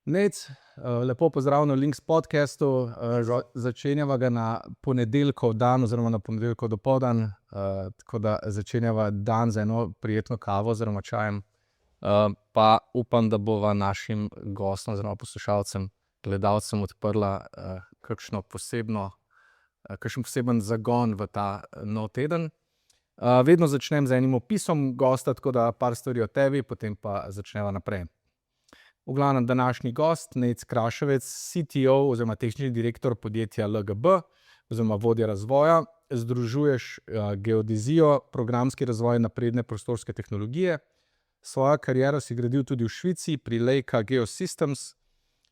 Nec, lepo pozdravljen v Links podcastu. Začenjava ga na ponedeljkov dan oziroma na ponedeljkov dopoldan, tako da začenjava dan z eno prijetno kavo oziroma čajem. Pa upam, da bova našim gostom oziroma poslušalcem, gledalcem odprla kakšen poseben zagon v ta nov teden. Vedno začnem z enim opisom gosta, tako da par stvari o tebi, potem pa začneva naprej. V glavnem današnji gost, Nec Kraševec, CTO oziroma tehnični direktor podjetja LGB oziroma vodja razvoja. Združuješ geodezijo, programski razvoj, napredne prostorske tehnologije. Svojo kariero si gradil tudi v Švici pri Leica Geosystems.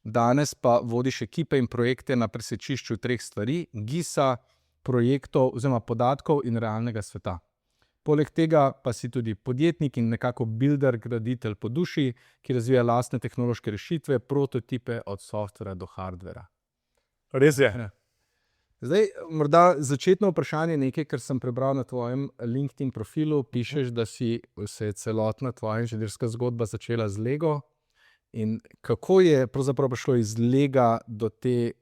Danes pa vodiš ekipe in projekte na presečišču treh stvari: GIS-a, projektov oziroma podatkov in realnega sveta. Poleg tega pa si tudi podjetnik in nekako builder, graditelj po duši, ki razvija lastne tehnološke rešitve, prototipe od softvera do hardvera. Res je. Zdaj, morda začetno vprašanje, nekaj, kar sem prebral na tvojem LinkedIn profilu. Pišeš, da se je celotna tvoja inženirska zgodba začela z Lego. In kako je pravzaprav prišlo iz Lega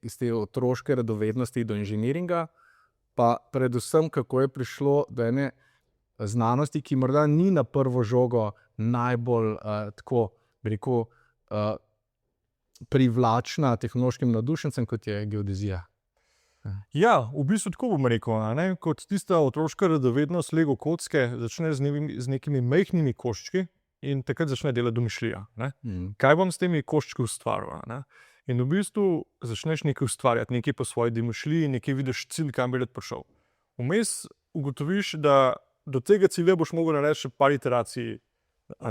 iz te otroške radovednosti do inženiringa, pa predvsem kako je prišlo do ene znanosti, ki morda ni na prvo žogo najbolj privlačna tehnološkim navdušencem, kot je geodezija. Ja, v bistvu tako bom rekel, kot tista otroška radovednost Lego kocke začne z nekimi majhnimi koščki in takrat začne delati domišljija. Kaj bom s temi koščki ustvaril? In v bistvu začneš nekaj ustvarjati, nekaj po svoji domišljiji, nekaj vidiš cilj, kam bi rad prišel. Vmes ugotoviš, da do tega cilja boš mogel narediti še par iteracij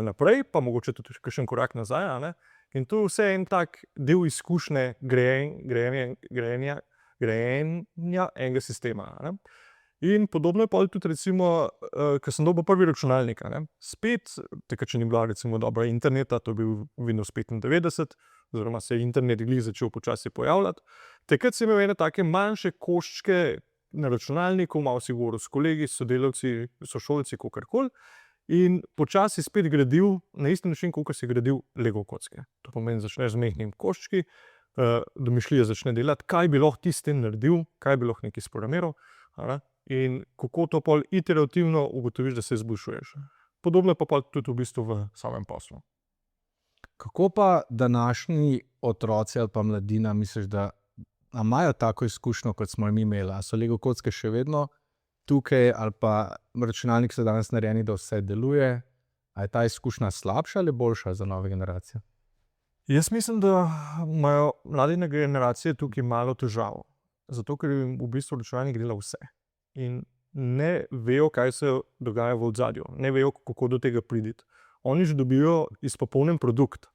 naprej, pa mogoče tudi kakšen korak nazaj. In to je vse en tak del izkušnje grajenja enega sistema. In podobno je pa tudi recimo, ko sem dobil prvi računalnik. Spet, takrat še ni bila recimo dobra interneta, to je bil Windows 95, oziroma se je internet začel počasi pojavljati. Takrat sem imel ene take manjše koščke na računalniku, malo si govoril s kolegi, sodelavci, sošolci, kakorkoli. In počasi spet gradil na isti način, kot si gradil Lego kocke. To pomeni, začneš z majhnimi koščki, domišljija začne delati, kaj bi lahko ti s tem naredil, kaj bi lahko nekaj sprogramiral. In kako to pol iterativno ugotoviš, da se izboljšuješ. Podobno je pa tudi v bistvu v samem poslu. Kako pa današnji otroci ali pa mladina, misliš, da imajo tako izkušnjo, kot smo mi imeli? A so Lego kocke še vedno tukaj, ali pa računalniki so danes narejeni, da vse deluje? A je ta izkušnja slabša ali boljša za nove generacije? Jaz mislim, da imajo mlade generacije tukaj malo težav. Zato, ker jim v bistvu računalnik dela vse. In ne vejo, kaj se dogaja v ozadju. Ne vejo, kako do tega priti. Oni že dobijo izpopolnjen produkt.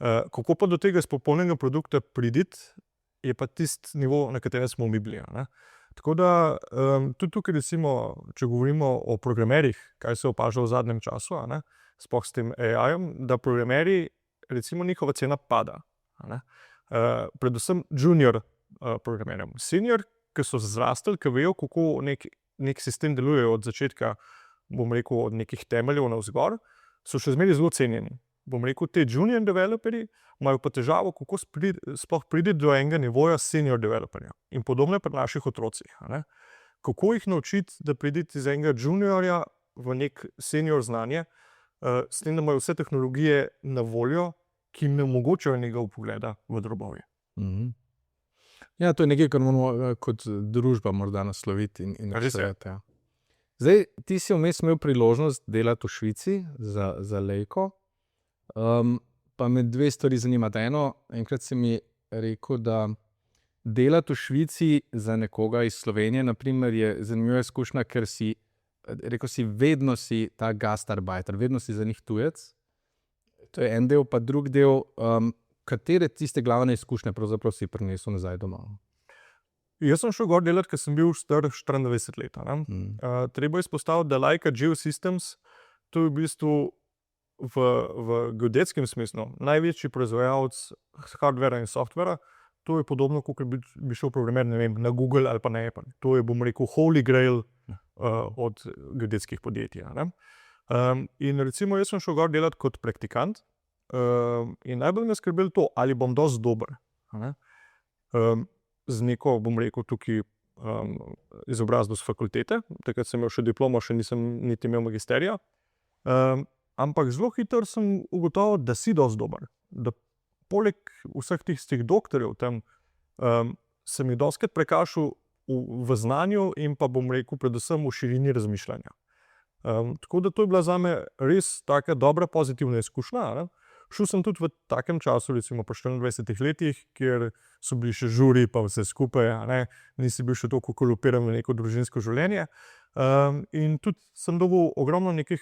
Kako pa do tega izpopolnjenega produkta priti, je pa tisti nivo, na katerem smo mi bili. Tako da tudi tukaj, recimo, če govorimo o programerjih, kaj se opaža v zadnjem času, sploh s tem AI-jem, da programerji, recimo, njihova cena pada. Predvsem junior programerjem. Senior, ki so zrastali, ki vejo, kako nek sistem deluje od začetka, bom rekel, od nekih temeljev navzgor, so še zmeraj zelo cenjeni. Bom rekel, te junior developerji imajo pa težavo, kako sploh priti do enega nivoja senior developerja. In podobno je pri naših otrocih. Kako jih naučiti, da priditi iz enega juniorja v nek senior znanje, s tem, da imajo vse tehnologije na voljo, ki jim ne omogočajo nekega vpogleda v drobovje. Ja, to je nekaj, kar moramo kot družba morda nasloviti in razvijati. Ja. Zdaj, ti si vmes imel priložnost delati v Švici za Leico. Pa me dve stvari zanimata. Enkrat si mi rekel, da delati v Švici za nekoga iz Slovenije, na primer, je zanimiva izkušnja, ker rekel si, vedno si ta gastarbeiter, vedno si za njih tujec. To je en del, pa drug del, katere tiste glavne izkušnje pravzaprav si prinesel nazaj doma? Jaz sem šel gor delati, ker sem bil star 24 let. Treba izpostaviti, da Leica Geosystems, to je v bistvu v geodetskem smislu največji proizvajalec hardvera in softvera. To je podobno, kot bi šel programer, ne vem, na Google ali pa na Apple. To je, bom rekel, holy grail od geodetskih podjetij. In recimo jaz sem šel gor delati kot praktikant in najbolj me je skrbelo to, ali bom dosti dober. Ne? Z neko, bom rekel, tukaj izobrazbo z fakultete, takrat sem imel še diplomo, še nisem niti imel magisterija. Ampak zelo hitro sem ugotovil, da si dosti dober. Da poleg vseh tistih doktorjev tam sem jih dostikrat prekašal v znanju in pa bom rekel predvsem v širini razmišljanja. Tako da to je bila zame res taka dobra pozitivna izkušnja. Ne? Šel sem tudi v takem času, recimo po 24 letih, kjer so bili še žuri pa vse skupaj, ne? Nisi bil še toliko kolupiran v neko družinsko življenje. In tudi sem dobil ogromno nekih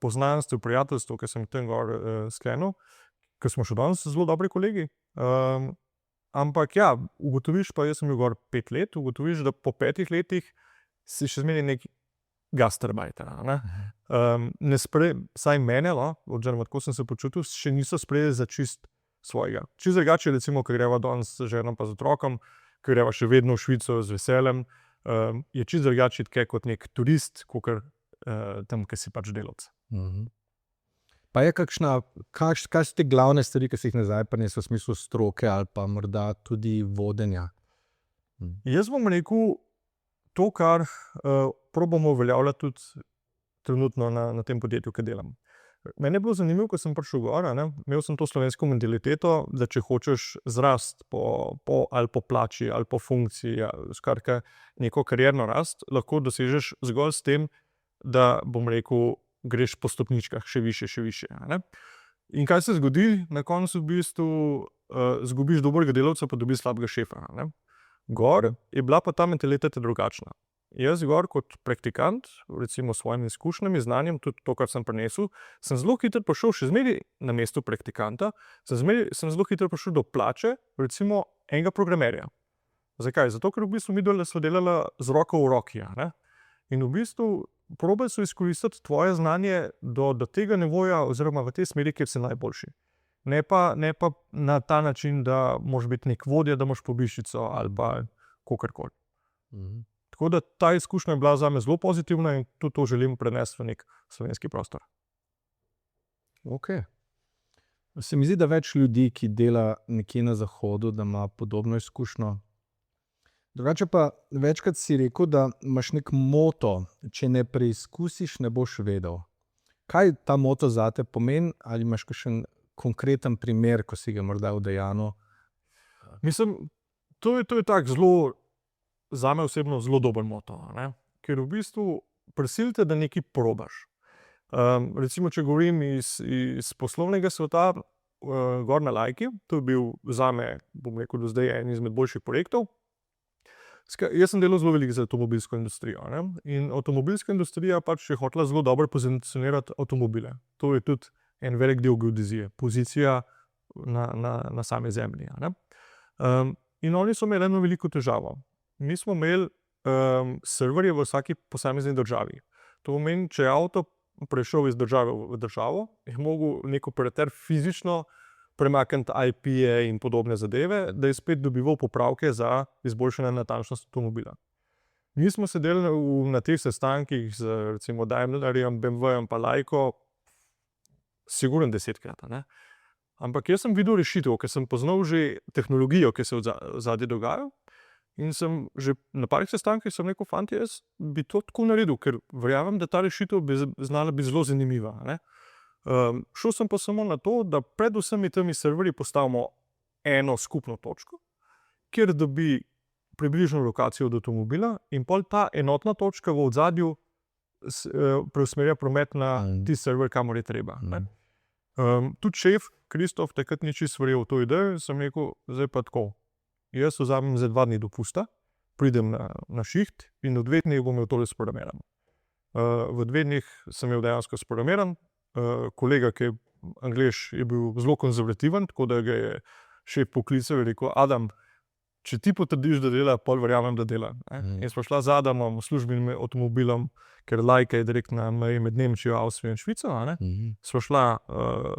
poznanstv, prijateljstv, ki sem tam gor sklenil, ker smo še danes zelo dobri kolegi. Ampak ja, ugotoviš pa, jaz sem bil gor 5 let, ugotoviš, da po 5 letih si še zmeraj nek gastarbajter. Saj mene, oziroma tako sem se počutil, še niso sprejeli za čist svojega. Čisto drugače, recimo, ko greva danes z ženo pa z otrokom, ko greva še vedno v Švico z veseljem, je čisto drugače tkaj kot nek turist, kakor tam, ki si pač delavec. Pa je kaj so te glavne stvari, ki si jih nazaj prinesel v smislu stroke ali pa morda tudi vodenja? Jaz bom rekel to, kar probamo uveljavljati tudi trenutno na tem podjetju, ki delam. Meni je bilo zanimivo, ko sem prišel gor, imel sem to slovensko mentaliteto, da če hočeš zrast ali po plači ali po funkciji, skratka neko karierno rast, lahko dosežeš zgolj s tem, da bom rekel, greš po stopničkah še više. In kaj se zgodi? Na koncu v bistvu zgubiš dobrega delavca, pa dobiš slabega šefa. Gor je bila pa ta mentaliteta drugačna. Jaz gor kot praktikant, recimo s svojimi izkušnjami, znanjem, tudi to, kar sem prinesel, sem zelo hitro prišel še zmeraj na mesto praktikanta, sem zelo hitro prišel do plače, recimo enega programerja. Zakaj? Zato, ker v bistvu mi smo delali z roko v roki. In v bistvu probaj so izkoristiti tvoje znanje do tega nivoja oziroma v tej smeri, kjer si najboljši. Ne pa na ta način, da moraš biti nek vodja, da moraš pobiščico ali pa kakorkoli. Tako da ta izkušnja je bila zame zelo pozitivna in tudi to želim prenesti v nek slovenski prostor. Ok. Se mi zdi, da več ljudi, ki dela nekje na zahodu, da ima podobno izkušnjo. Drugače pa večkrat si rekel, da imaš nek moto, če ne preizkusiš, ne boš vedel. Kaj ta moto zate pomeni? Ali imaš kakšen konkreten primer, ko si ga morda udejanil? Mislim, to je tak zelo, zame osebno zelo dober moto, ker v bistvu prisilite, da nekaj probaš. Recimo, če govorim iz poslovnega sveta, gor na Lajki, to je bil zame, bom rekel, do zdaj en izmed boljših projektov. Jaz sem delal zelo veliko za avtomobilsko industrijo. In avtomobilska industrija pač je hotela zelo dobro pozicionirati avtomobile. To je tudi en velik del geodezije, pozicija na sami zemlji. In oni so imeli eno veliko težavo. Mi smo imeli serverje v vsaki posamezni državi. To pomeni, če je avto prešel iz države v državo, je mogel nek operater fizično premakniti IP-je in podobne zadeve, da je spet dobival popravke za izboljšanje natančnosti avtomobila. Mi smo sedeli na teh sestankih z recimo Daimlerjem, BMW-jem pa Lajko sigurno 10-krat. Ampak jaz sem videl rešitev, ker sem poznal že tehnologijo, ki se v zadnji dogaja. In sem že na parih sestankih rekel, fanti, jaz bi to tako naredil, ker verjamem, da ta rešitev bi znala biti zelo zanimiva. Šel sem pa samo na to, da pred vsemi temi serverji postavimo eno skupno točko, kjer dobi približno lokacijo od avtomobila in pol ta enotna točka v ozadju preusmerja promet na tisti server, kamor je treba. Tudi šef, Kristof, takrat ni čisto verjel v to idejo, sem rekel, zdaj pa tako. Jaz vzamem za 2 dni dopusta, pridem na šiht in v 2 dneh bom imel tole sprogramiran. V 2 dneh sem imel dejansko sprogramiran. Kolega, ki je Anglež, je bil zelo konzervativen, tako da ga je šef poklical in rekel, Adam, če ti potrdiš, da dela, pol verjamem, da dela. In smo šla z Adamom, službenim avtomobilom, ker Lajka je direktna meja med Nemčijo, Avstrijo in Švico. Smo šla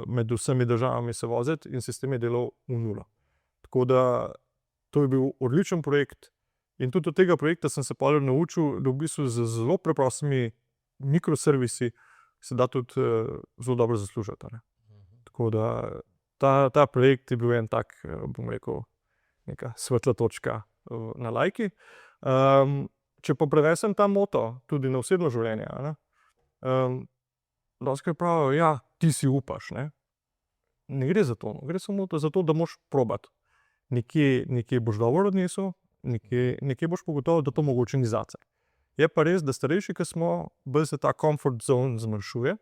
med vsemi državami se voziti in sistem je delal v nulo. Tako da to je bil odličen projekt in tudi od tega projekta sem se potem naučil, da v bistvu z zelo preprostimi mikroservisi se da tudi zelo dobro zaslužiti. Tako da ta projekt je bil en tak, bom rekel, neka svetla točka na lajki. Če pa prenesem ta moto tudi na osebno življenje, dostikrat pravijo, ja, ti si upaš, ne. Ne gre za to, gre samo za to, da moraš probati. Nekje boš dobro odnesel, nekje boš pa gotovo, da to mogoče ni zate. Je pa res, da starejši, ki smo, bolj se ta comfort zone zmanjšuje,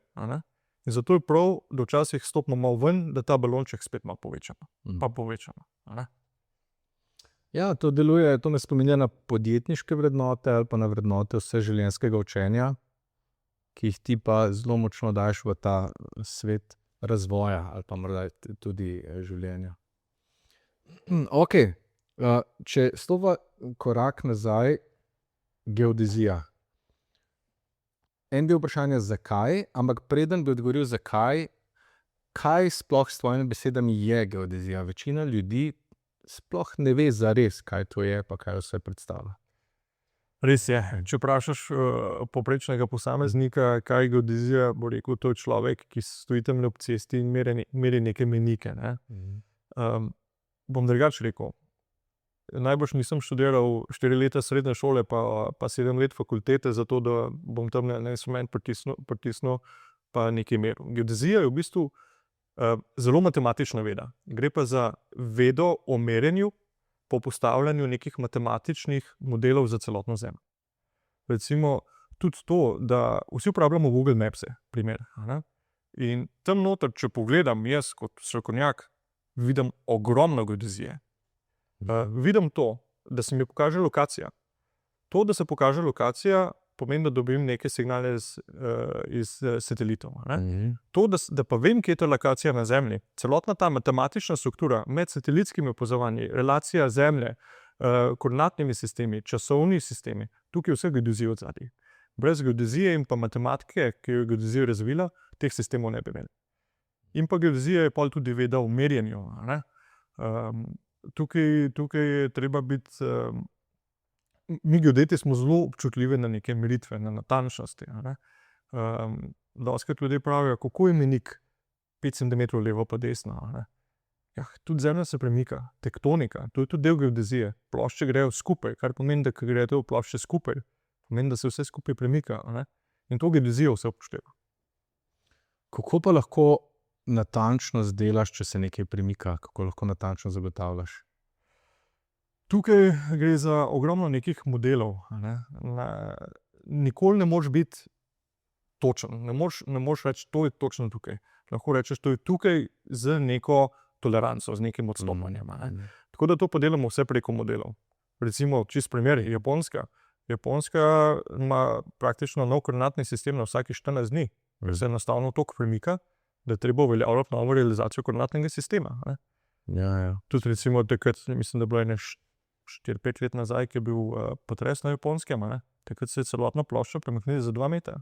in zato je prav, da včasih stopimo malo ven, da ta balonček spet malo povečamo. Pa povečamo, Ja, to deluje, to me spominja na podjetniške vrednote ali pa na vrednote vseživljenjskega učenja, ki jih ti pa zelo močno daješ v ta svet razvoja ali pa morda tudi življenja. Ok, če stopa korak nazaj, geodezija. En del vprašanja zakaj, ampak preden bi odgovoril zakaj, kaj sploh s tvojimi besedami je geodezija? Večina ljudi sploh ne ve zares, kaj to je, pa kaj vse predstavlja. Res je. Če vprašaš povprečnega posameznika, kaj je geodezija, bo rekel, to je človek, ki stoji tam ob cesti in meri neke mejnike, ne. Bom drugače rekel. Najbrž nisem študiral 4 leta srednje šole pa 7 let fakultete, zato da bom tam na instrument pritisnil pa nekaj meril. Geodezija je v bistvu zelo matematična veda. Gre pa za vedo o merjenju po postavljanju nekih matematičnih modelov za celotno Zemljo. Recimo tudi to, da vsi uporabljamo Google Mapse, primer. In tam noter, če pogledam jaz kot strokovnjak, vidim ogromno geodezije. Vidim to, da se mi pokaže lokacija. To, da se pokaže lokacija, pomeni, da dobim neke signale iz satelitov. To, da pa vem, kje je ta lokacija na Zemlji, celotna ta matematična struktura med satelitskimi opazovanji, relacija Zemlje, koordinatnimi sistemi, časovni sistemi, tukaj je vse geodezija odzadaj. Brez geodezije in pa matematike, ki jo je geodezija razvila, teh sistemov ne bi imeli. In pa geodezija je pol tudi veda o merjenju. Tukaj je treba biti, mi geodeti smo zelo občutljivi na neke meritve, na natančnosti. Dostikrat ljudje pravijo, kako je mejnik 5 cm levo pa desno. Ja, tudi Zemlja se premika, tektonika, to je tudi del geodezije. Plošče grejo skupaj, kar pomeni, da grejo plošče skupaj, pomeni, da se vse skupaj premika. In to geodezija vse upošteva. Kako pa lahko natančno delaš, če se nekaj premika? Kako lahko natančno zagotavljaš? Tukaj gre za ogromno nekih modelov. Nikoli ne moreš biti točen. Ne moreš reči, to je točno tukaj. Lahko rečeš, to je tukaj z neko toleranco, z nekim odstopanjem. Tako da to podelamo vse preko modelov. Recimo, čist primer, Japonska. Japonska ima praktično nov koordinatni sistem na vsaki 14 dni. Se enostavno toliko premika, da je treba uveljavljati novo realizacijo koordinatnega sistema. Tudi recimo takrat, mislim, da je bilo 4-5 let nazaj, ki je bil potres na Japonskem, takrat se je celotna plošča premaknila za 2 metra.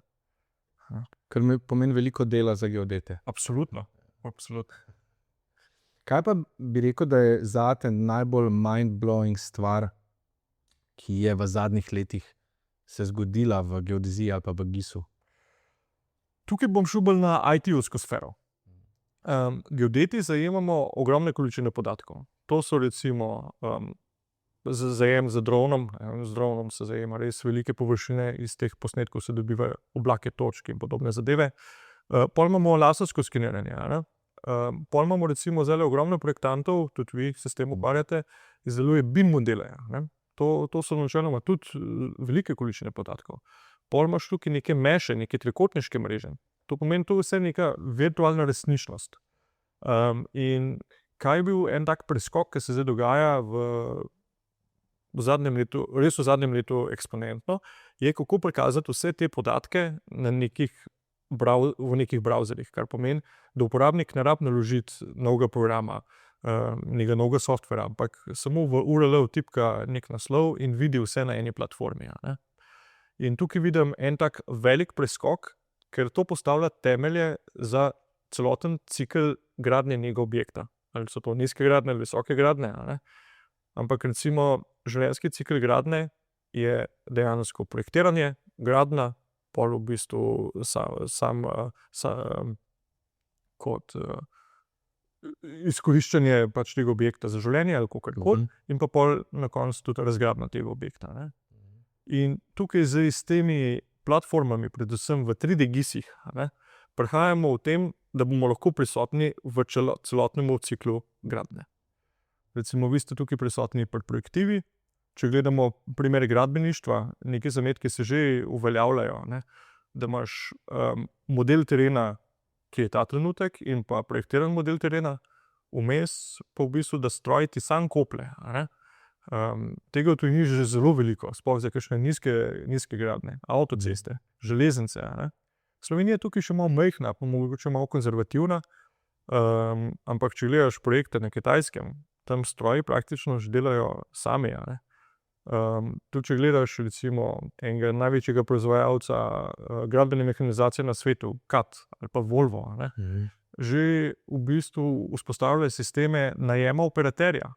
Kar mi pomeni veliko dela za geodete. Absolutno. Kaj pa bi rekel, da je zate najbolj mind-blowing stvar, ki je v zadnjih letih se zgodila v geodeziji ali pa v GIS-u? Tukaj bom šel bolj na IT-ovsko sfero. Geodeti zajemamo ogromne količine podatkov. To so recimo zajem z dronom. Z dronom se zajema res velike površine, iz teh posnetkov se dobivajo oblake točk in podobne zadeve. Pol imamo lasersko skeniranje. Pol imamo recimo zdaj ogromno projektantov, tudi vi se s tem ukvarjate, izdeluje BIM modele. To so načeloma tudi velike količine podatkov. Pol imaš tukaj neke meše, neke trikotniške mreže. To pomeni, to je vse neka virtualna resničnost. In kaj je bil en tak preskok, ki se zdaj dogaja v zadnjem letu, res v zadnjem letu eksponentno, je kako prikazati vse te podatke v nekih browserjih, kar pomeni, da uporabnik ne rabi naložiti novega programa, nekega novega softvera, ampak samo v URL tipka nek naslov in vidi vse na eni platformi. In tukaj vidim en tak velik preskok, ker to postavlja temelje za celoten cikel gradnje nekega objekta. Ali so to nizke gradnje ali visoke gradnje. Ampak recimo življenjski cikel gradnje je dejansko projektiranje, gradnja, pol v bistvu kot izkoriščanje pač tega objekta za življenje ali kakorkoli, in pa pol na koncu tudi razgradnja tega objekta. Ne. In tukaj zdaj s temi platformami, predvsem v 3D GIS-ih, prihajamo v tem, da bomo lahko prisotni v celotnem ciklu gradnje. Recimo, vi ste tukaj prisotni pri projektivi. Če gledamo primer gradbeništva, neke zametke se že uveljavljajo, ne? Da imaš model terena, ki je ta trenutek, in pa projektiran model terena, vmes pa v bistvu, da stroj ti sam koplje. Tega v tujini že zelo veliko, sploh za kakšne nizke gradnje, avtoceste, železnice. Slovenija je tukaj še malo majhna, pa mogoče malo konzervativna, ampak če gledaš projekte na Kitajskem, tam stroji praktično že delajo sami. Tudi če gledaš recimo enega največjega proizvajalca gradbene mehanizacije na svetu, CAT ali pa Volvo, že v bistvu vzpostavljajo sisteme najema operaterja,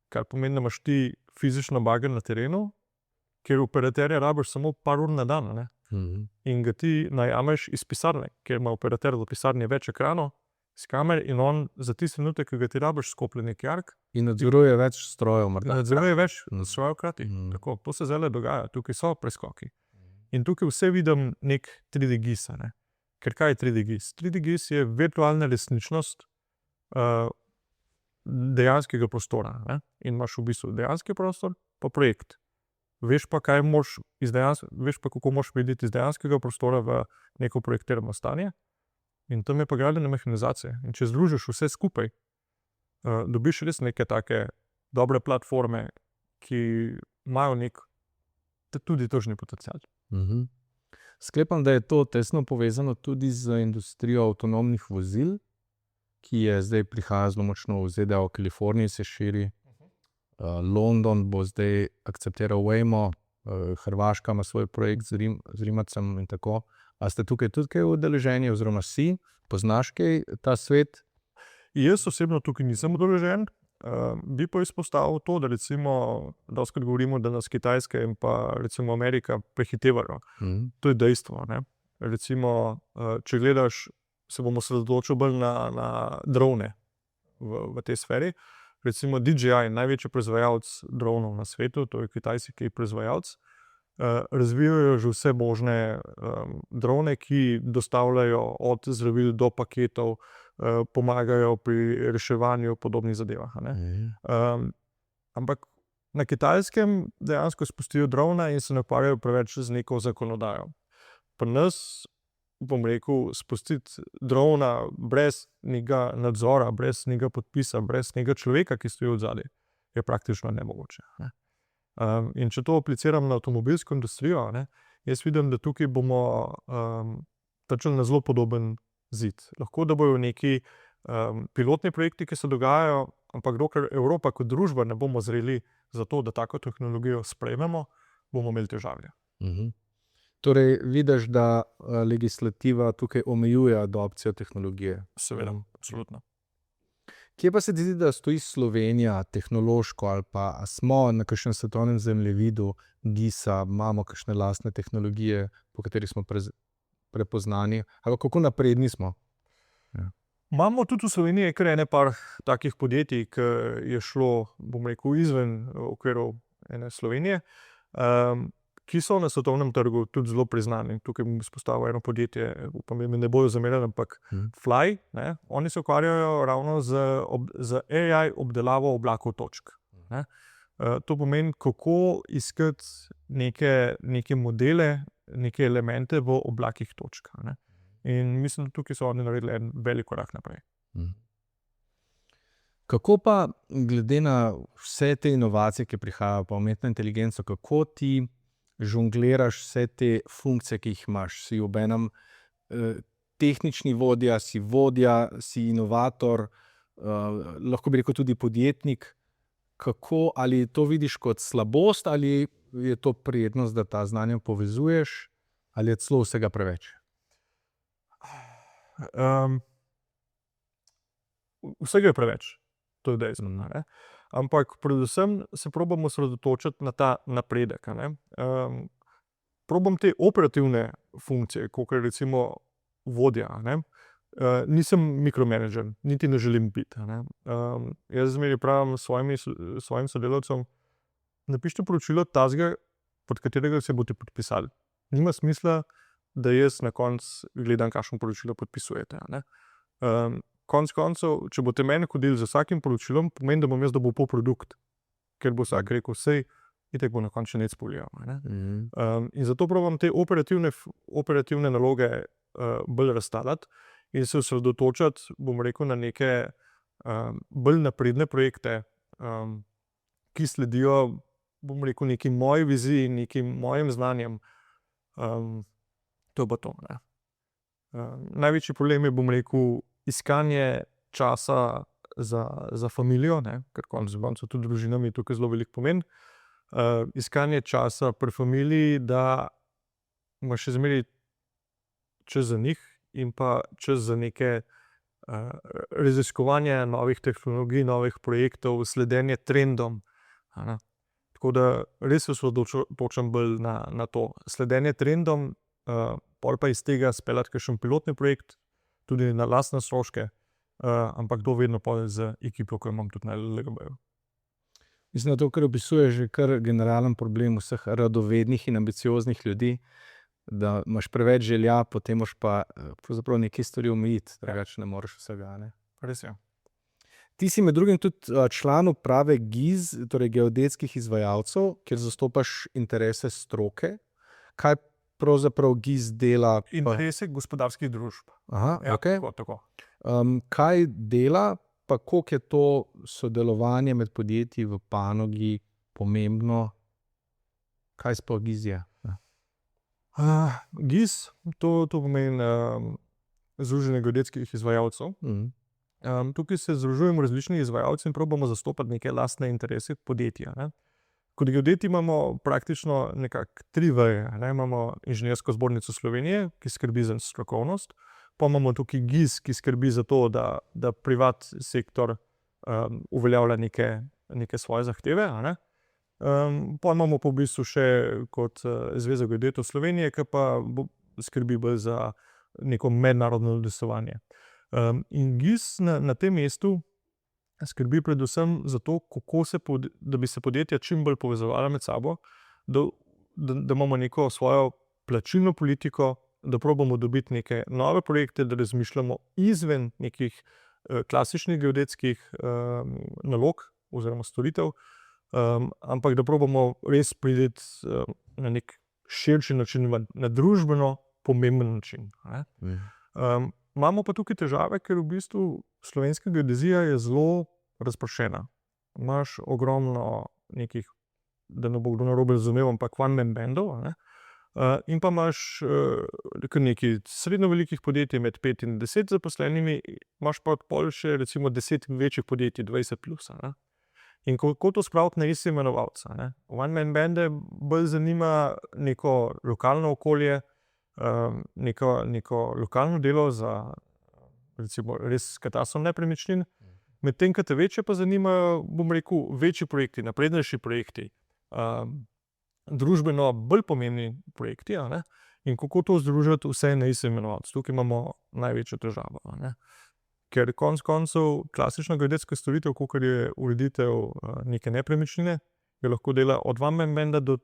kar pomeni, da imaš ti fizično bager na terenu, ker operaterja rabiš samo par ur na dan, in ga ti najameš iz pisarne, ker ima operater v pisarni več ekranov, s kamer, in on za tisti trenutek, ki ga ti rabiš, skoplje nek jark. In nadzoruje več strojev. Nadzoruje več strojev hkrati. Tako, to se zdaj dogaja, tukaj so preskoki. In tukaj vse vidim nek 3D GIS. Ker kaj je 3D GIS? 3D GIS je virtualna resničnost dejanskega prostora. In imaš v bistvu dejanski prostor, pa projekt. Veš pa, kako moraš videti iz dejanskega prostora v neko projektirano stanje. In tam je pa gradbena mehanizacija. In če združiš vse skupaj, dobiš res neke take dobre platforme, ki imajo nek tudi tržni potencial. Sklepam, da je to tesno povezano tudi z industrijo avtonomnih vozil, ki je zdaj prihaja zelo močno v ZDA, v Kaliforniji se širi. London bo zdaj akceptiral Waymo, Hrvaška ima svoj projekt z Rimacem in tako. A ste tukaj tudi kaj udeleženi, oziroma si, poznaš kaj ta svet? Jaz osebno tukaj nisem udeležen, bi pa izpostavil to, da recimo, dostikrat govorimo, da nas Kitajska in pa recimo Amerika prehitevajo. To je dejstvo. Recimo, če gledaš, se bomo osredotočili bolj na drone v tej sferi. Recimo DJI, največji proizvajalec dronov na svetu, to je kitajski proizvajalec, razvijajo že vse možne drone, ki dostavljajo od zdravil do paketov, pomagajo pri reševanju podobnih zadevah. Ampak na Kitajskem dejansko spustijo drona in se ne ukvarjajo preveč z neko zakonodajo. Pri nas, bom rekel, spustiti drona brez nekega nadzora, brez nekega podpisa, brez nekega človeka, ki stoji odzadaj, je praktično nemogoče. In če to apliciram na avtomobilsko industrijo, jaz vidim, da tukaj bomo trčili na zelo podoben zid. Lahko da bojo neki pilotni projekti, ki se dogajajo, ampak dokler Evropa kot družba ne bomo zreli za to, da tako tehnologijo sprejmemo, bomo imeli težave. Torej, vidiš, da legislativa tukaj omejuje adopcijo tehnologije? Seveda, absolutno. Kje pa se ti zdi, da stoji Slovenija tehnološko, ali pa smo na kakšnem svetovnem zemljevidu GIS-a, imamo kakšne lastne tehnologije, po kateri smo prepoznani, ali kako napredni smo? Imamo tudi v Sloveniji kar par takih podjetij, ki je šlo, bom rekel, izven okvirov ene Slovenije, ki so na svetovnem trgu tudi zelo priznani. Tukaj bom izpostavil eno podjetje, upam, da mi ne bojo zamerili, ampak Fly, oni se ukvarjajo ravno z AI obdelavo oblakov točk. To pomeni, kako iskati neke modele, neke elemente v oblakih točk. In mislim, da tukaj so oni naredili en velik korak naprej. Kako pa, glede na vse te inovacije, ki prihajajo, pa umetno inteligenco, kako ti žongliraš vse te funkcije, ki jih imaš? Si obenem tehnični vodja, si inovator, lahko bi rekel tudi podjetnik. Kako, ali to vidiš kot slabost, ali je to prijetnost, da ta znanja povezuješ, ali je celo vsega preveč? Vsega je preveč, to je dejstvo. Ampak predvsem se probamo osredotočiti na ta napredek. Probam te operativne funkcije, kot je recimo vodja, nisem mikromanager, niti ne želim biti. Jaz zmeraj pravim svojim sodelavcem, napišite poročilo tazga, pod katerega se boste podpisali. Nima smisla, da jaz na koncu gledam, kakšno poročilo podpisujete. Konec koncev, če boste meni hodili z vsakim poročilom, pomeni, da bom jaz dobil produkt, ker bo vsak rekel, sej, itak bo na koncu nec polijal. In zato probam te operativne naloge bolj razstavljati in se osredotočati, bom rekel, na neke bolj napredne projekte, ki sledijo, bom rekel, neki moji viziji, nekim mojim znanjem. To pa to. Največji problem je, bom rekel, iskanje časa za familijo, ker konec koncev tudi družina mi tukaj zelo velik pomen. Iskanje časa pri familiji, da imaš še zmeraj čas za njih in pa čas za neke raziskovanje novih tehnologij, novih projektov, sledenje trendom. Tako da res se osredotočam bolj na to. Sledenje trendom, pol pa iz tega speljati kakšen pilotni projekt, tudi na lastne stroške, ampak to vedno pol z ekipo, ko imam tudi na LGB-ju. Mislim, da to, kar opisuje, že kar generalen problem vseh radovednih in ambicioznih ljudi, da imaš preveč želja, potem moraš pa pravzaprav nekaj stvari omejiti, drugače ne moreš vsega. Res je. Ti si med drugim tudi član uprave GIZ, torej geodetskih izvajalcev, kjer zastopaš interese stroke. Kaj pravzaprav GIZ dela? Interese gospodarskih družb. Aha, Ja, okej. tako. Kaj dela, pa koliko je to sodelovanje med podjetji v panogi pomembno? Kaj sploh GIZ je? GIZ, to pomeni Združenje geodetskih izvajalcev. Tukaj se združujemo različni izvajalci in probamo zastopati neke lastne interese podjetja. Kot geodeti imamo praktično nekako 3 veje. Imamo Inženirsko zbornico Slovenije, ki skrbi za strokovnost, pa imamo tukaj GIZ, ki skrbi za to, da privat sektor uveljavlja neke svoje zahteve. Pa imamo pa v bistvu še kot Zveza geodetov Slovenije, ki pa skrbi bolj za neko mednarodno udejstvovanje. In GIZ na tem mestu skrbi predvsem za to, da bi se podjetja čim bolj povezovala med sabo, da imamo neko svojo plačilno politiko, da probamo dobiti neke nove projekte, da razmišljamo izven nekih klasičnih geodetskih nalog oziroma storitev, ampak da probamo res priti na nek širši način, na družbeno pomemben način. Imamo pa tukaj težave, ker v bistvu slovenska geodezija je zelo razpršena. Imaš ogromno nekih, da ne bo kdo narobe razumel, ampak one-man bandov, in pa imaš kar nekaj srednjo velikih podjetij med 5 in 10 zaposlenimi, imaš pa pol še recimo 10 večjih podjetij, 20 plus. In kako to spraviti na isti imenovalca? One-man bande bolj zanima neko lokalno okolje, neko lokalno delo za recimo res katastrom nepremičnin, medtem ko te večje pa zanimajo, bom rekel, večji projekti, naprednejši projekti, družbeno bolj pomembni projekti, in kako to združiti vse na istem imenovalcu. Tukaj imamo največjo težavo. Ker konec koncev klasična geodetska storitev, kakor je ureditev neke nepremičnine, jo lahko dela od one-man banda do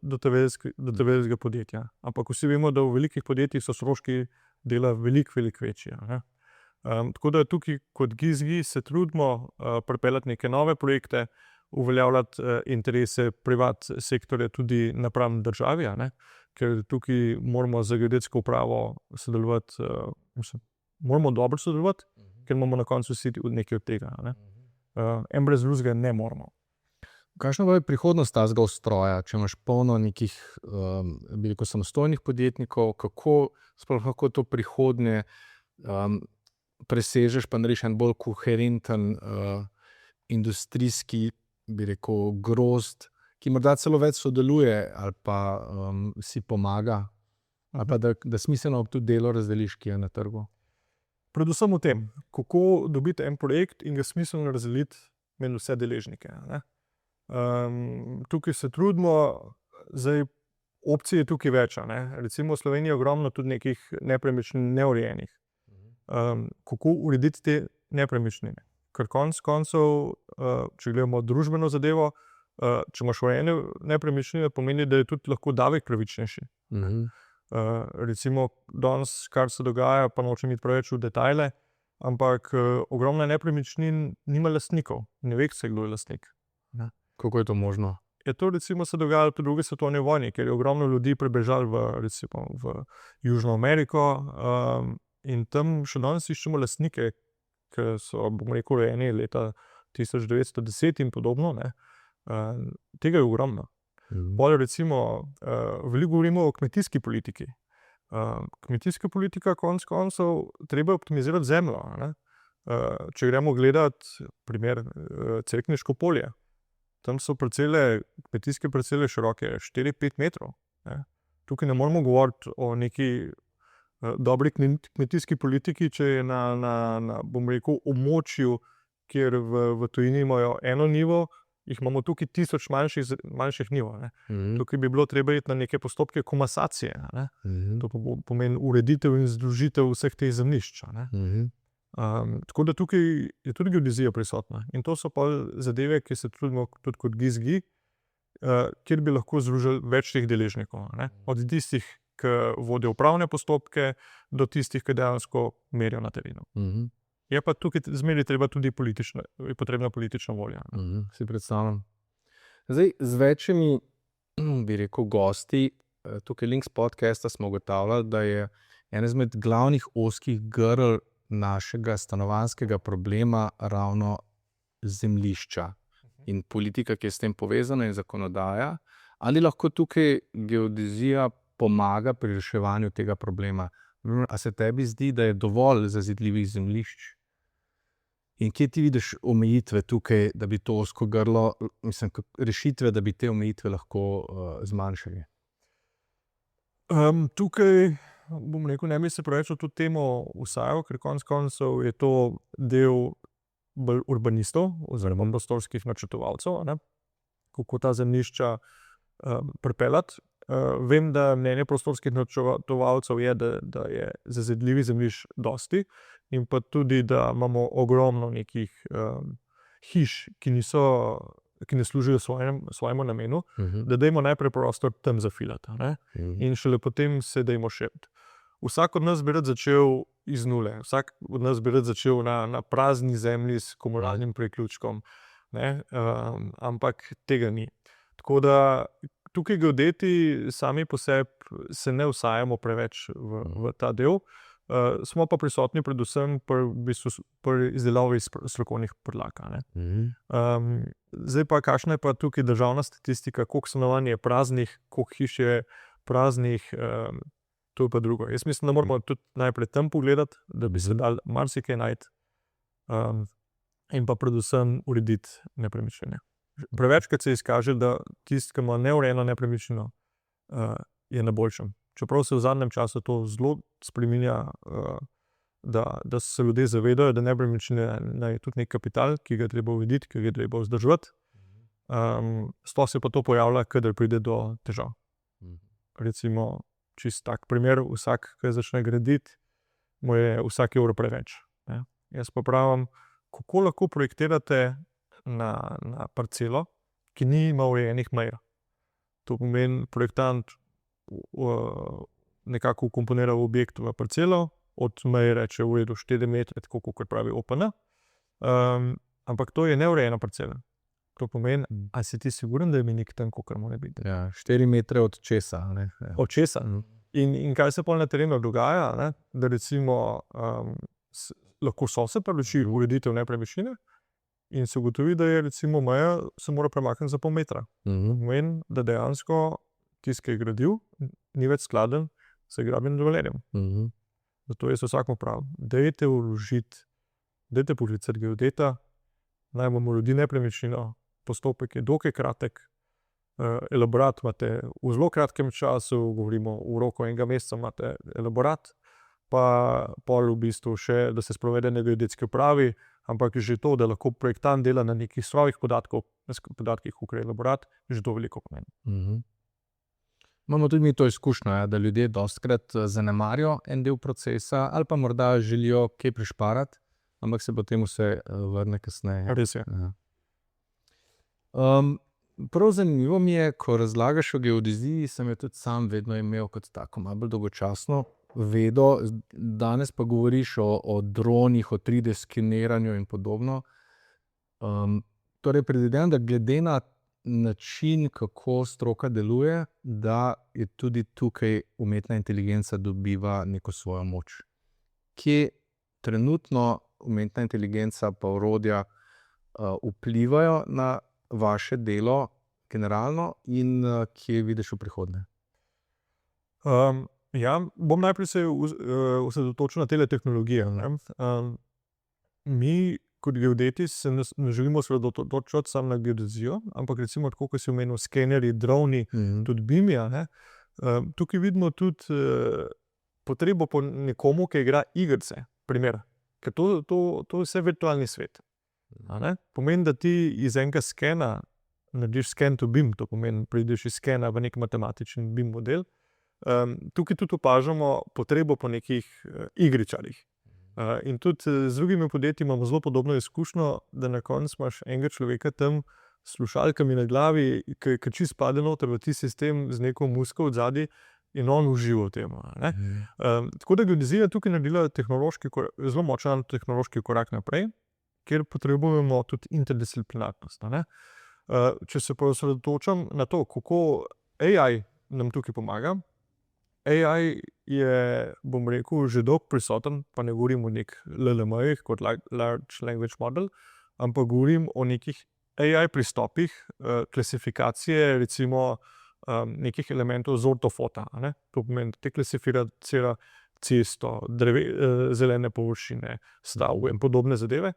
velikega podjetja. Ampak vsi vemo, da v velikih podjetjih so stroški dela veliko večji. Tako da tukaj kot GIZ se trudimo pripeljati neke nove projekte, uveljavljati interese privat sektorja tudi napram državi, ker tukaj moramo za geodetsko upravo sodelovati, moramo dobro sodelovati, ker imamo na koncu vsi nekaj od tega. En brez drugega ne moramo. Kakšna bo prihodnost tazga ustroja, če imaš polno nekih samostojnih podjetnikov, kako sploh lahko to prihodnje presežeš, pa narediš en bolj koherenten industrijski, bi rekel, grozd, ki morda celo več sodeluje ali pa si pomaga, ali pa da smiselno tudi delo razdeliš, ki je na trgu. Predvsem v tem, kako dobiti en projekt in ga smiselno razdeliti med vse deležnike. Tukaj se trudimo, zdaj opcije je tukaj več. Recimo v Sloveniji je ogromno tudi nekih nepremičnin neurejenih. kako urediti te nepremičnine. Ker konec koncev, če gledamo družbeno zadevo, če imaš urejene nepremičnine, pomeni, da je tudi lahko davek pravičnejši. Recimo danes, kar se dogaja, pa nočem iti preveč v detajle, ampak ogromno nepremičnin nima lastnikov, ne ve se, kdo je lastnik. Kako je to možno? Je to recimo se dogajalo po drugi svetovni vojni, ker je ogromno ljudi prebežalo v Južno Ameriko, in tam še danes iščemo lastnike, ki so, bomo rekel, rojeni leta 1910 in podobno, ne. Tega je ogromno. Bolj recimo, veliko govorimo o kmetijski politiki. Kmetijska politika, konec koncev, treba optimizirati zemljo, ne. Če gremo gledati primer Cerkniško polje, tam so kmetijske parcele široke 4-5 metrov. Ne. Tukaj ne moremo govoriti o neki dobri kmetijski politiki, če je na bom rekel, območju, kjer v tujini imajo eno njivo, jih imamo tukaj 1000 manjših nivov. Tukaj bi bilo treba iti na neke postopke komasacije. Ne. To pomeni ureditev in združitev vseh teh zemljišč. Tako da tukaj je tudi geodezija prisotna. In to so pa zadeve, ki se trudimo tudi kot GIZ-GI, kjer bi lahko združili več teh deležnikov. Ne. Od tistih, ki vodijo upravne postopke, do tistih, ki dejansko merijo na terenu. Je pa tukaj zmeraj potrebna politična volja. Si predstavljam. Zdaj, z večjimi, bi rekel, gosti, tukaj Links podcasta smo ugotavljali, da je ena izmed glavnih ozkih grl našega stanovanjskega problema ravno zemljišča in politika, ki je s tem povezana, in zakonodaja. Ali lahko tukaj geodezija pomaga pri reševanju tega problema? A se tebi zdi, da je dovolj zazidljivih zemljišč? In kje ti vidiš omejitve tukaj, da bi to ozko grlo, rešitve, da bi te omejitve lahko zmanjšali? Tukaj, bom rekel, ne bi se preveč v to temo vsajal, ker konec koncev je to del bolj urbanistov oziroma prostorskih načrtovalcev, ne, kako ta zemljišča pripeljati. Vem, da mnenje prostorskih načrtovalcev je, da je zazidljivih zemljišč dosti, in pa tudi, da imamo ogromno nekih hiš, ki ne služijo svojemu namenu, da dajmo najprej prostor tam zafilati, ne? In šele potem se dajmo širiti. Vsak od nas bi rad začel iz nule, vsak od nas bi rad začel na prazni zemlji s komunalnim priključkom, ne? Ampak tega ni. Tako da tukaj geodeti sami po sebi se ne vsajamo preveč v ta del, smo pa prisotni predvsem pri izdelavi strokovnih podlag. Zdaj pa, kakšna je pa tukaj državna statistika, koliko stanovanj je praznih, koliko hiš je praznih, to je pa drugo. Jaz mislim, da moramo tudi najprej tam pogledati, da bi se dali marsikaj najti, in pa predvsem urediti nepremičnine. Prevečkrat se izkaže, da tisti, ki ima neurejeno nepremičnino, je na boljšem. Čeprav se v zadnjem času to zelo spreminja, da se ljudje zavedajo, da nepremičnine je tudi nek kapital, ki ga je treba urediti, ki ga je treba vzdrževati. Sploh se pa to pojavlja, kadar pride do težav. Recimo, čist tak primer, vsak, ki začne graditi, mu je vsak evro preveč. Ne? Jaz pa pravim, kako lahko projektirate na parcelo, ki nima urejenih meja. To pomeni, projektant nekako vkomponira v objekt v parcelo, od meje reče v redu 4 metre, tako kot pravi OPN, ampak to je neurejena parcela. To pomeni, a si ti siguren, da je mejnik tam, kakor mora biti? Ja, 4 metre od česa. Ne? Od česa. In kaj se pol na terenu dogaja, ne? Da recimo lahko sosed odloči ureditev nepremičnine in se ugotovi, da je recimo meja se mora premakniti za pol metra. Pomeni, da dejansko tisti, ki je gradil, ni več skladen z gradbenim dovoljenjem. Zato jaz vsakmu pravim, dajte vložiti, dajte poklicati geodeta, naj vam uredi nepremičnino, postopek je dokaj kratek, elaborat imate v zelo kratkem času, govorimo v roku 1 meseca imate elaborat, pa pol v bistvu še, da se sprovede na geodetski upravi, ampak že to, da lahko projektant dela na nekih svojih podatkih, kakor je elaborat, že to veliko pomeni. Imamo tudi mi to izkušnjo, da ljudje dostikrat zanemarijo en del procesa ali pa morda želijo kaj prišparati, ampak se potem vse vrne kasneje. Res je. Ja. Prav zanimivo mi je, ko razlagaš o geodeziji, sem jo tudi sam vedno imel kot tako malo bolj dolgočasno vedo, danes pa govoriš o dronih, o 3D skeniranju in podobno. Torej predvidevam, da glede na način, kako stroka deluje, da je tudi tukaj umetna inteligenca dobiva neko svojo moč. Kje trenutno umetna inteligenca pa orodja vplivajo na vaše delo generalno in kje vidiš v prihodnje? Ja, bom najprej se osredotočil na tele tehnologije. Mi kot geodeti se ne želimo osredotočiti samo na geodezijo, ampak recimo tako, kot si omenil, skenerji, droni, tudi BIM-ji, tukaj vidimo tudi potrebo po nekomu, ki igra igrice, primer. Ker to je vse virtualni svet. Pomeni, da ti iz enega skena narediš scan to BIM, to pomeni, prideš iz skena v nek matematičen BIM model. Tukaj tudi opažamo potrebo po nekih igričarjih. In tudi z drugimi podjetji imamo zelo podobno izkušnjo, da na koncu imaš enega človeka tam s slušalkami na glavi, ki čisto pade noter v ti sistem z neko muziko odzadaj in on uživa v tem. Tako da geodezija tukaj naredila zelo močan tehnološki korak naprej, kjer potrebujemo tudi interdisciplinarnost. Če se pa osredotočam na to, kako AI nam tukaj pomaga. AI je, bom rekel, že dolgo prisoten, pa ne govorim o nekih LLM-jih kot Large Language Model, ampak govorim o nekih AI pristopih, klasifikacije, recimo nekih elementov z ortofota. To pomeni, da te klasificira cesto, zelene površine, stavbe in podobne zadeve.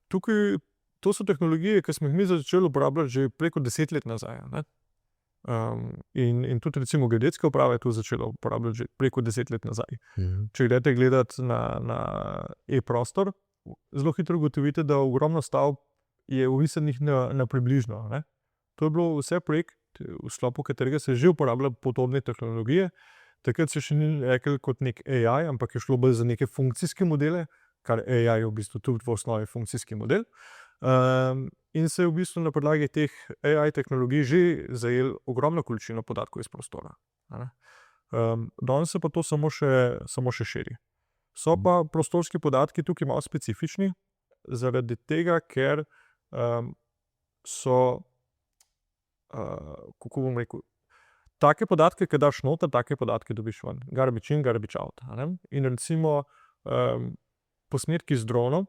Tukaj, to so tehnologije, ki smo jih mi začeli uporabljati že preko 10 let nazaj. In tudi recimo geodetska uprava je to začela uporabljati že preko 10 let nazaj. Če greste gledati na e-prostor, zelo hitro ugotovite, da ogromno stavb je uvisanih na približno. To je bilo vse projekt, v sklopu katerega se že uporablja podobne tehnologije. Takrat se še ni rekel kot nek AI, ampak je šlo bolj za neke funkcijske modele, kar AI je v bistvu tudi v osnovi funkcijski model. In se je v bistvu na podlagi teh AI tehnologij že zajel ogromno količino podatkov iz prostora. Danes se pa to samo še širi. So pa prostorski podatki tukaj malo specifični, zaradi tega, ker so, kako bom rekel, take podatke, ki daš noter, take podatke dobiš ven. Garbage in, garbage out. In recimo posnetki z dronom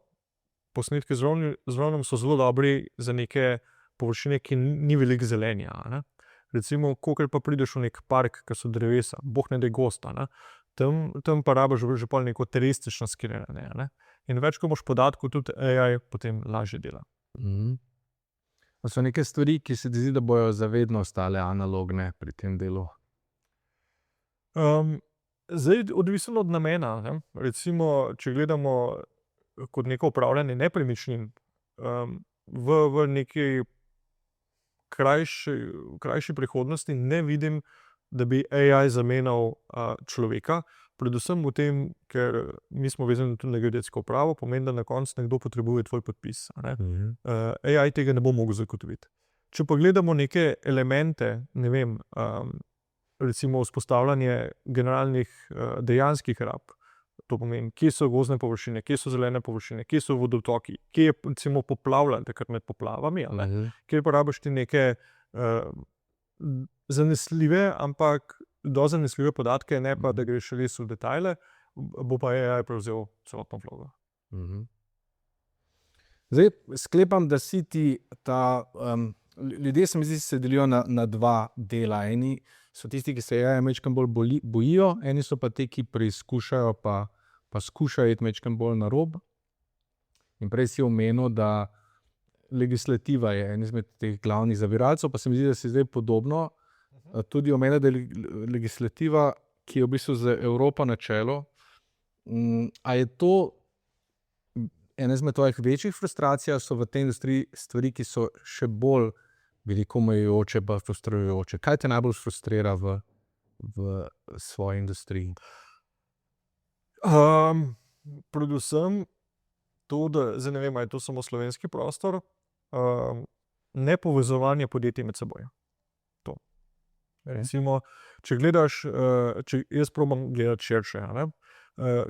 so zelo dobri za neke površine, ki ni veliko zelenja. Recimo, kolikor pa prideš v nek park, ki so drevesa, boh ne da je gosta, tam pa rabiš že pol neko terestično skeniranje. In več, ko imaš podatkov, tudi AI potem lažje dela. So neke stvari, ki se ti zdi, da bojo zavedno ostale analogne pri tem delu? Zdaj, odvisno od namena. Recimo, če gledamo kot neko upravljanje nepremičnin, v neki krajši prihodnosti ne vidim, da bi AI zamenjal človeka, predvsem v tem, ker mi smo vezani tudi na geodetsko upravo, pomeni, da na koncu nekdo potrebuje tvoj podpis. AI tega ne bo mogel zagotoviti. Če pa gledamo neke elemente, ne vem, recimo vzpostavljanje generalnih dejanskih rab, to pomeni, kje so gozdne površine, kje so zelene površine, kje so vodotoki, kje je recimo poplavljanje, takrat med poplavami, kjer pa rabiš ti neke zanesljive, ampak do zanesljive podatke, ne pa, da greš res v detajle, bo pa AI prevzel celotno vlogo. Zdaj, sklepam, da si ti ljudje se mi zdi, se delijo na dva dela. Eni so tisti, ki se AI majčkeno bolj bojijo, eni so pa ti, ki preizkušajo pa skušajo iti majčkeno bolj na rob. In prej si omenil, da legislativa je en izmed teh glavnih zaviralcev, pa se mi zdi, da si zdaj podobno tudi omenil, da je legislativa, ki je v bistvu za Evropo na čelu. A je to ena izmed tvojih večjih frustracij, so v tej industriji stvari, ki so še bolj veliko omejujoče pa frustrirajoče? Kaj te najbolj frustrira v v svoji industriji? Predvsem to, da zdaj ne vem, ali je to samo slovenski prostor, nepovezovanje podjetij med seboj. To. Recimo, če gledaš, jaz probam gledati širše, a ne.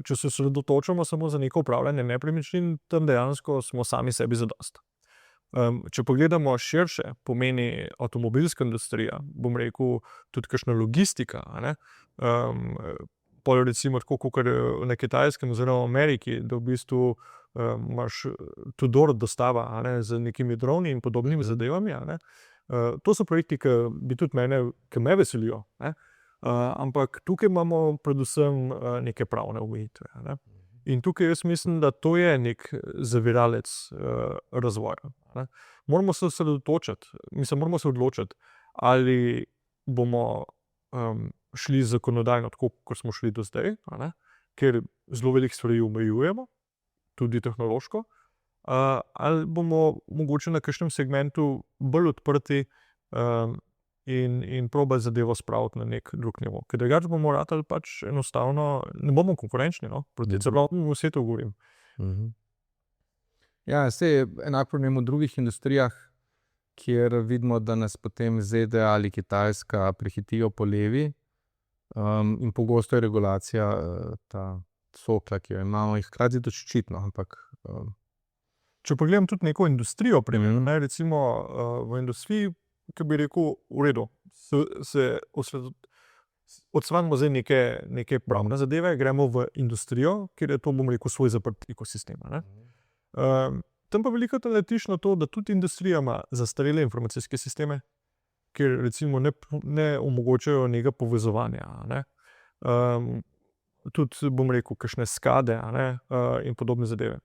Če se osredotočamo samo za neko upravljanje nepremičnin, tam dejansko smo sami sebi zadosti. Če pogledamo širše, pomeni avtomobilska industrija, bom rekel, tudi kakšna logistika, a ne. Pol recimo tako kakor na Kitajskem oziroma v Ameriki, da v bistvu imaš to-door dostava, a ne, z nekimi droni in podobnimi zadevami, a ne. To so projekti, ki me veselijo, ne. Ampak tukaj imamo predvsem neke pravne omejitve, a ne. In tukaj jaz mislim, da to je nek zaviralec razvoja, ne. Moramo se moramo se odločiti, ali bomo šli zakonodajno tako, kot smo šli do zdaj, a ne, ker zelo veliko stvari omejujemo, tudi tehnološko, ali bomo mogoče na kakšnem segmentu bolj odprti in probali zadevo spraviti na nek drug nivo. Ker drugače bomo ratali pač enostavno, ne bomo konkurenčni, no, proti celotnemu svetu govorim. Ja, saj enako problem v drugih industrijah, kjer vidimo, da nas potem ZDA ali Kitajska prehitijo po levi, in pogosto je regulacija ta sokla, ki jo imamo, in hkrati to ščitno, ampak Če pogledam tudi neko industrijo, primerno, ne, recimo v industriji, ki bi rekel, v redu, se odsvanimo zdaj neke pravne zadeve, gremo v industrijo, kjer je to, bom rekel, svoj zaprt ekosistem, ne. Tam pa veliko naletiš na to, da tudi industrija ima zastarele informacijske sisteme, kjer recimo ne omogočajo nekega povezovanja, a ne. Tudi, bom rekel, kakšne skade, a ne, in podobne zadeve.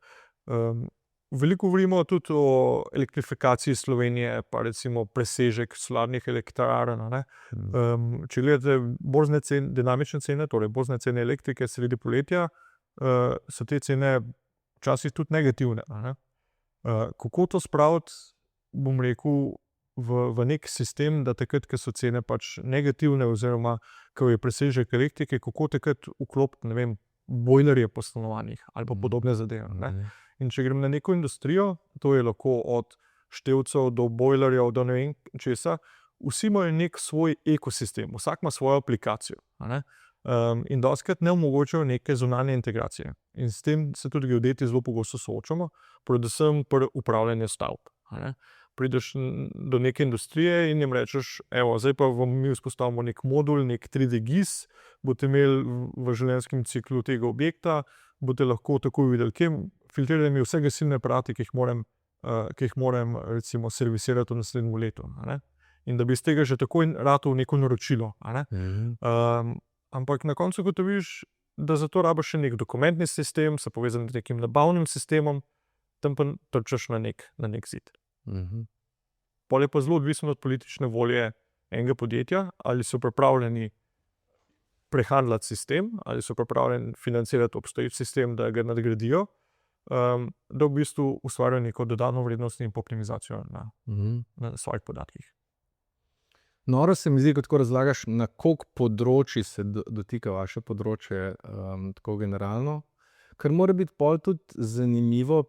Veliko govorimo tudi o elektrifikaciji Slovenije, pa recimo presežek solarnih elektrarn, a ne. Če gledate borzne cene, dinamične cene, torej borzne cene elektrike sredi poletja, so te cene včasih tudi negativne, a ne. Kako to spraviti, bom rekel, v nek sistem, da takrat, ko so cene pač negativne oziroma ko je presežek elektrike, kako takrat vklopiti, ne vem, bojlerje po stanovanjih ali pa podobne zadeve, ne. In če grem na neko industrijo, to je lahko od števcev do bojlerjev, do ne vem česa, vsi imajo nek svoj ekosistem, vsak ima svojo aplikacijo, a ne. In dostikrat ne omogočajo neke zunanje integracije. In s tem se tudi geodeti zelo pogosto soočamo, predvsem pri upravljanju stavb, a ne. Prideš do neke industrije in jim rečeš, evo, zdaj pa vam mi vzpostavimo nek modul, nek 3D GIS, boste imeli v življenjskem ciklu tega objekta, boste lahko takoj videli, kje filtrirali mi vse gasilne aparate, ki jih moram recimo servisirati v naslednjem letu, a ne. In da bi iz tega že takoj ratal neko naročilo, a ne. Ampak na koncu ugotoviš, da za to rabiš še nek dokumentni sistem, se povezan z nekim nabavnim sistemom, tam pa trčaš na nek zid. Pol je pa zelo odvisno od politične volje enega podjetja, ali so pripravljeni prehandlati sistem, ali so pripravljeni financirati obstoječ sistem, da ga nadgradijo, da v bistvu ustvarjajo neko dodano vrednost in optimizacijo na svojih podatkih. Noro se mi zdi, ko tako razlagaš, na koliko področji se dotika vaše področje, tako generalno, kar mora biti pol tudi zanimivo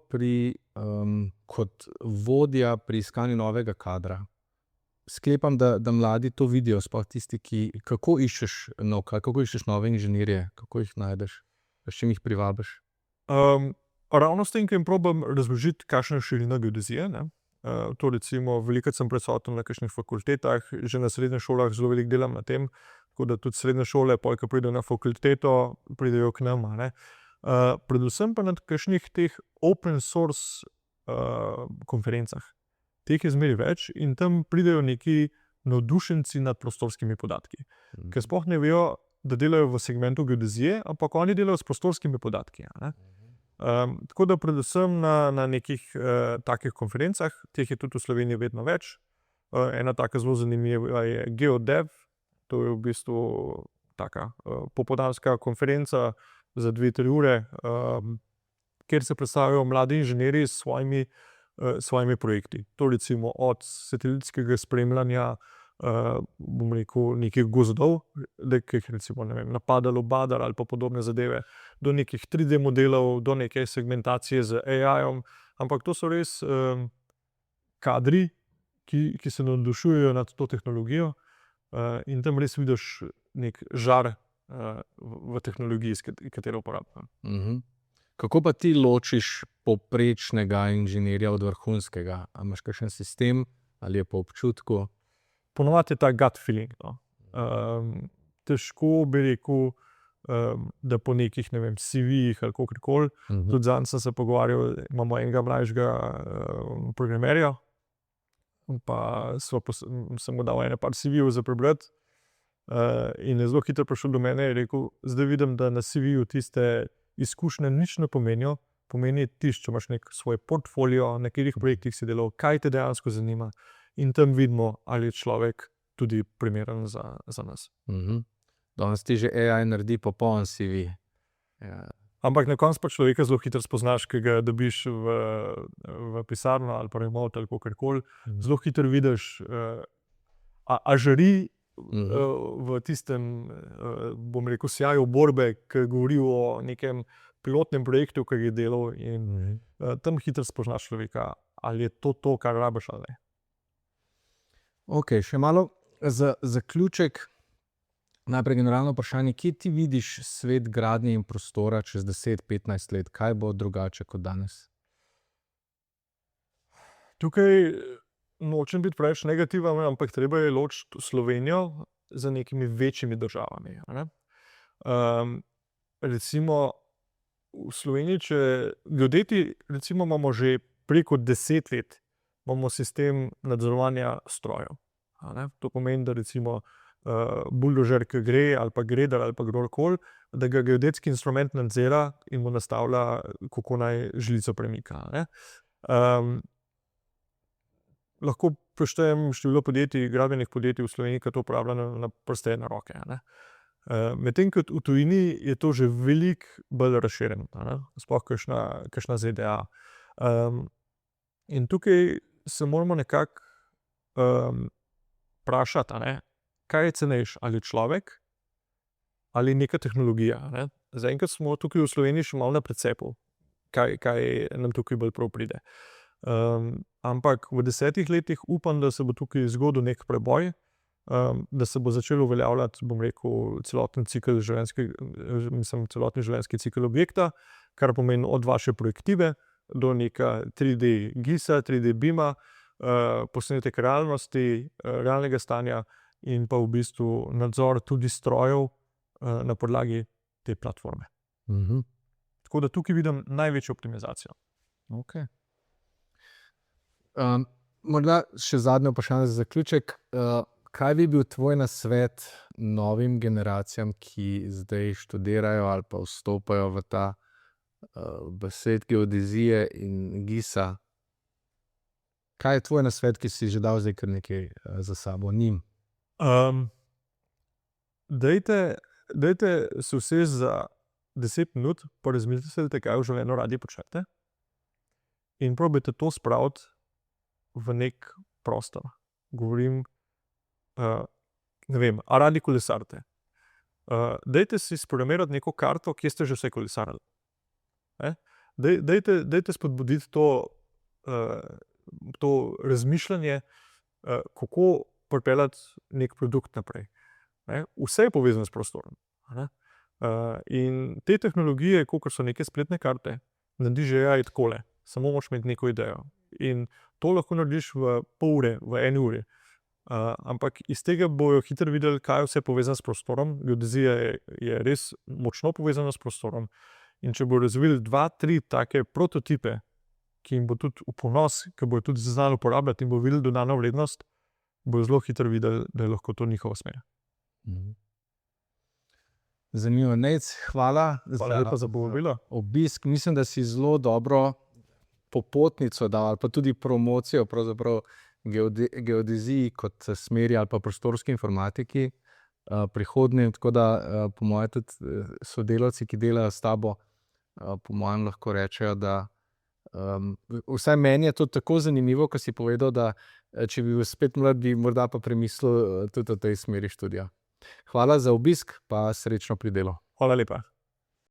kot vodja pri iskanju novega kadra. Sklepam, da mladi to vidijo, sploh tisti, kako iščeš kako iščeš nove inženirje, kako jih najdeš, s čim jih privabiš? Ravno s tem, ko jim probam razložiti, kakšna je širina geodezije, ne. To recimo, velikokrat sem prisoten na kakšnih fakultetah, že na srednjih šolah zelo veliko delam na tem, tako da tudi srednje šole, pol, ko pridejo na fakulteto, pridejo k nam, a ne. Predvsem pa na kakšnih teh open source konferencah. Teh je zmeraj več in tam pridejo neki navdušenci nad prostorskimi podatki, ker sploh ne vejo, da delajo v segmentu geodezije, ampak oni delajo s prostorskimi podatki, a ne. Tako da predvsem na nekih takih konferencah, teh je tudi v Sloveniji vedno več. Ena taka zelo zanimiva je GeoDev, to je v bistvu taka popoldanska konferenca za 2-3 ure, kjer se predstavijo mladi inženirji s svojimi projekti. To recimo od satelitskega spremljanja bom rekel, nekih gozdov, da jih recimo, ne vem, napadalo badar ali pa podobne zadeve, do nekih 3D modelov, do neke segmentacije z AI-om, ampak to so res kadri, ki se navdušujejo nad to tehnologijo, in tam res vidiš nek žar v tehnologiji, katero uporabljam. Kako pa ti ločiš povprečnega inženirja od vrhunskega? A imaš kakšen sistem ali je po občutku? Ponovadi je ta gut feeling. No. Težko bi rekel, da po nekih, ne vem, CV-jih ali kakorkoli. Tudi zadnjič sem se pogovarjal, imamo enega mlajšega programerja, pa sem mu dal par CV-jev za prebrati. In je zelo hitro prišel do mene in rekel, zdaj vidim, da na CV-ju tiste izkušnje nič ne pomenijo, pomeni tisto, če imaš nek svoj portfolio, na katerih projektih si delal, kaj te dejansko zanima, in tam vidimo, ali je človek tudi primeren za nas. Danes ti že AI naredi popoln CV. Ja. Ampak na koncu pa človeka zelo hitro spoznaš, ki ga dobiš v pisarno ali pa remote ali kakorkoli. Zelo hitro vidiš, a žari v tistem, bom rekel, sjaju borbe, ki govori o nekem pilotnem projektu, ki je delal, in tam hitro spoznaš človeka, ali je to, kar rabiš ali ne. Ok, še malo za zaključek. Najprej generalno vprašanje, kje ti vidiš svet gradnje in prostora čez 10-15 let? Kaj bo drugače kot danes? Tukaj nočem biti preveč negativen, ampak treba je ločiti Slovenijo z nekimi večjimi državami. Recimo v Sloveniji, če geodeti, recimo imamo že preko 10 let, imamo sistem nadzorovanja strojev. To pomeni, da recimo buldožer, ki gre, ali pa grader, ali pa kdorkoli, da ga geodetski instrument nadzira in mu nastavlja, kako naj žilico premika. Lahko preštejem število podjetij, gradbenih podjetij v Sloveniji, ki to uporablja na prste ene roke. Medtem ko v tujini je to že veliko bolj razširjeno, sploh kakšna ZDA. In tukaj se moramo nekako vprašati, kaj je cenejše, ali človek ali neka tehnologija. Zaenkrat smo tukaj v Sloveniji še malo na precepu, kaj nam tukaj bolj prav pride. Ampak v 10 letih upam, da se bo tukaj zgodil nek preboj, da se bo začel uveljavljati, bom rekel, celotni življenjski cikel objekta, kar pomeni od vaše projektive do neka 3D GIS-a, 3D BIM-a, posnetek realnosti, realnega stanja in pa v bistvu nadzor tudi strojev na podlagi te platforme. Tako da tukaj vidim največjo optimizacijo. Okay. Morda še zadnje vprašanje za zaključek. Kaj bi bil tvoj nasvet novim generacijam, ki zdaj študirajo ali pa vstopajo v ta svet geodezije in GIS-a? Kaj je tvoj nasvet, ki si že dal zdaj kar nekaj za sabo njim? Dajte se usesti za 10 minut, pa razmislite, kaj v življenju radi počnete, in probajte to spraviti v nek prostor. Govorim, ne vem, a radi kolesarite. Dajte si sprogramirati neko karto, kje ste že vse kolesarili. Dajte spodbuditi to razmišljanje, kako pripeljati nek produkt naprej. Vse je povezano s prostorom. In te tehnologije, kakor so neke spletne karte, naredi že AI takole, samo moraš imeti neko idejo. In to lahko narediš v pol ure, v 1 uri. Ampak iz tega bojo hitro videli, kaj je vse povezano s prostorom. Geodezija je res močno povezana s prostorom. In če bodo razvili 2-3 take prototipe, ki jim bo tudi v ponos, ki bojo tudi znali uporabljati in bo videli dodano vrednost, bojo zelo hitro videli, da je lahko to njihova smer. Zanimivo. Nejc, hvala za povabilo. Obisk. Mislim, da si zelo dobro popotnico dal, ali pa tudi promocijo pravzaprav geodeziji kot smeri ali pa prostorski informatiki prihodnje. Tako da po mojem tudi sodelavci, ki delajo s tabo, po mojem lahko rečejo, da Vsaj meni je to tako zanimivo, ko si povedal, da če bi bil spet mlad, bi morda pa premislil tudi o tej smeri študija. Hvala za obisk, pa srečno pri delu. Hvala lepa.